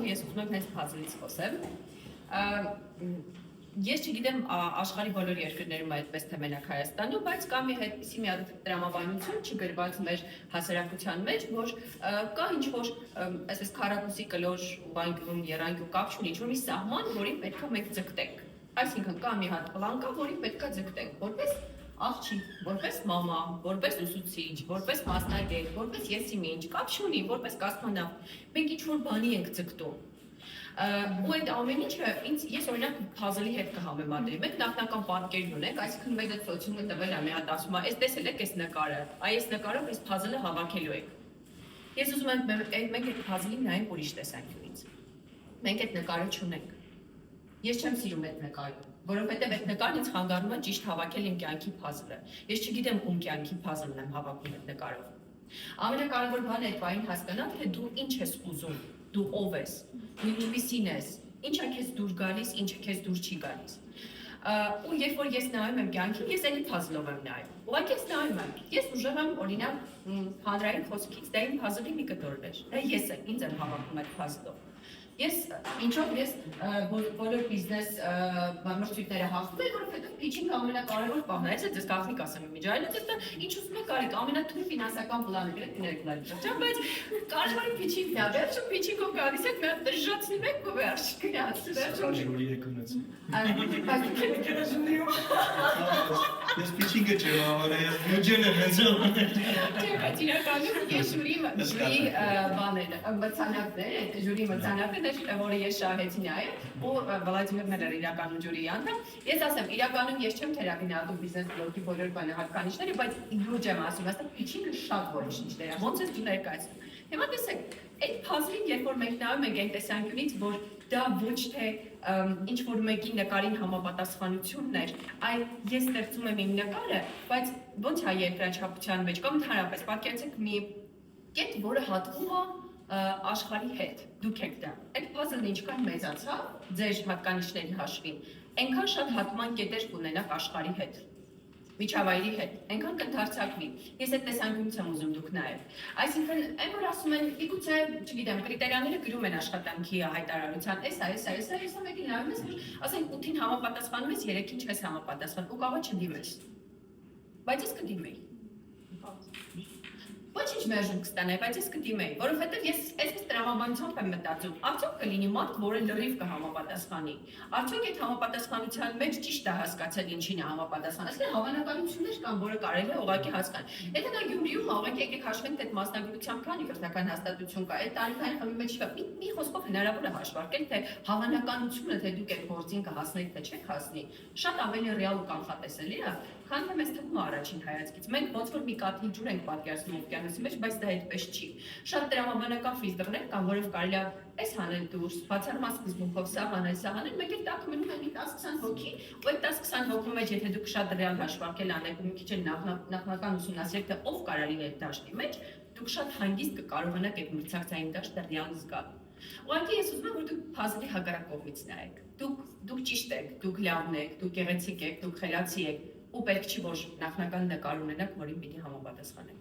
ու ես ուզում եմ հենց puzzle-ից խոսեմ։ Ես չգիտեմ աշխարհի բոլոր երկրներում այդպես թե մենակ Հայաստանում, բայց կա մի այդպիսի մի հատ տրամաբանություն չգրված մեր հասարակության մեջ, որ կա ինչ-որ այսպես քառակուսի կլոր բանկում երանգու կապ չունի, ինչ-որ մի սահման, որին պետք է մենք ձգտենք։ Այսինքն կա մի հատ պլանկա, որին պետք է ձգտենք, որպես աղջիկ, որպես մամա, որպես ուսուցիչ, որպես մասնագետ, որպես եսիմինչ, կապ չունի, որպես կազմանավ, մենք ինչ-որ բանի ենք ձգտում։ Ու այդ ամեն ինչը ես օրինակ puzzle-ի հետ կհամեմատրեի։ Մենք նախնական պատկերն ունենք, այսինքն մեր այդ սոցիումը տվել է մի հատ ասում է, այս տեսել եք այս նկարը, այս նկարով այս puzzle-ը հավաքելու եք։ Ես ուզում եմ մենք այդ puzzle-ին նայենք ուրիշ տեսանկյունից։ Մենք այդ նկարը չունենք։ Ես չեմ սիրում այդ նկարը, որովհետև այդ նկարն ինձ խանգարում է ճիշտ հավաքել իմ կյանքի puzzle-ը։ Ես չգիտեմ ում կյանքի puzzle-ն եմ հավաքում այդ նկարով։ Ամենակարևոր բանը այդ բանին հասկանալ, թե դու ինչ ես ուզում, դու ով ես, ինչպիսին ես, ինչը քեզ դուր գալիս, ինչը քեզ դուր չի գալիս։ Ու երբ որ ես նայում եմ կյանքին, ես էլի puzzle-ով եմ նայում։ Ուղղակի ես նայում եմ, ես ուժեղ եմ օրինակ հանրային խոսքից, դա իմ puzzle-ի մի կտոր էր։ Դա ես եմ, ինձ եմ հավաքում այդ puzzle-ով։ Ինչով ես բոլոր բիզնես մրցույթները հաղթում եմ, որովհետև pitching-ը ամենակարևոր բանն է, ես գաղտնիք ասեմ իմիջիայլից, ես ինչ ուզում եք արեք, ամենաթույլ ֆինանսական պլանը գրեք շրջան, բայց կարևորը pitching-ն է, վերջում pitching-ով գալիս եք, մի հատ դժժացնում եք ու վերջ գնաց, վերջում ժուրի եք ունեցել։ Բայց դուք եք ժուրիում։ Ես pitching-ը չէ, ես բյուջեն եմ հենց։ Չէ, բայց իրականում ես ժուրի բաներ, մրցանակներ, ժուրի մրցանակներ, որը ես շահեցի նաև ու Վլադիմիրն էր իրականում ժյուրիի անդամ։ Ես ասեմ, իրականում ես չեմ թերագնահատում բիզնես բլոգի բոլոր հատկանիշները, բայց լուրջ եմ ասում, ասեմ, pitching-ը շատ որոշիչներ է, ոնց ես դու ներկայացնում։ Հիմա տեսեք, այդ puzzle-ին, երբ որ մենք նայում ենք այն տեսանկյունից, որ դա ոչ թե ինչ-որ մեկի նկարին համապատասխանությունն էր, այլ ես ստեղծում եմ իմ նկարը, բայց ոնց է երկրաչափության մեջ, կամ ընդհանրապես պատկերացրեք մի կետ, որը հատվում է աշխարհի հետ, դուք եք դա։ Այդ puzzle-ն ինչքան մեծացավ, ձեր հատկանիշների հաշվին, այնքան շատ հատման կետեր կունենաք աշխարհի հետ, միջավայրի հետ, այնքան կընդարձակվի։ Ես այդ տեսանկյունից եմ ուզում դուք նայեք։ Այսինքն, այն որ ասում են, իգուցե, չգիտեմ, կրիտերիաները գրում են աշխատանքի հայտարարության, էսա մեկի նայում ես, որ ասենք 8-ին համապատասխանում ես, 3-ին չես համապատասխանում, ու կարող չդիմես։ Բայց ես կդիմեի։ Ոչինչ մերժում կստանայի, բայց ես կդիմեի, որովհետև ես այսպես տրամաբանությամբ եմ մտածում, արդյոք կլինի մարդ, որը լրիվ կհամապատասխանի, արդյոք այդ համապատասխանության մեջ ճիշտ է հասկացել ինչին է համապատասխան, այսինքն հավանականություններ կան, որը կարելի է ուղղակի հասկանալ։ Եթե դա Գյումրիում ուղղակի եկեք հաշվենք, թե այդ մասնագիտությամբ քանի կրթական հաստատություն կա, այդ տարիքային խմբի մեջ կա, մի խոսքով հնարավոր է հաշվարկել, թե հավանականությունը, թե դուք այդ գործին կհասնեք, թե չեք հասնի, շատ ավելի ռեալ ու կանխատեսելի է, քան թե մեզ թվում է առաջին հայացքից։ Մենք ոնց որ մի կաթիլ ջուր ենք պատկերացնում օվկիանոսի մեջ, բայց դա այդպես չի։ Շատ տրամաբանական ֆիլտրներ կան, որով կարելի է այս հանել դուրս, բացառմա սկզբունքով սա հանել, մեկ էլ տակ մնում է մի 10-20 հոգի, ու այդ 10-20 հոգու մեջ, եթե դուք շատ ռեալ հաշվարկել անեք ու մի քիչ էլ նախնական ուսումնասիրեք, թե ով կարող է այդ դաշտի մեջ, դուք շատ հանգիստ կկարողանաք այդ մրցակցային դաշտը ռեալ զգալ։ Ուղղակի ես ուզում եմ, որ դուք puzzle-ի հակառակ կողմից նայեք։ Դուք ճիշտ եք, դուք լավն եք, դուք գեղեցիկ եք, դուք խելացի եք, ու պետք չի որ նախնական նկար ունենաք, որին պիտի համապատասխանեք։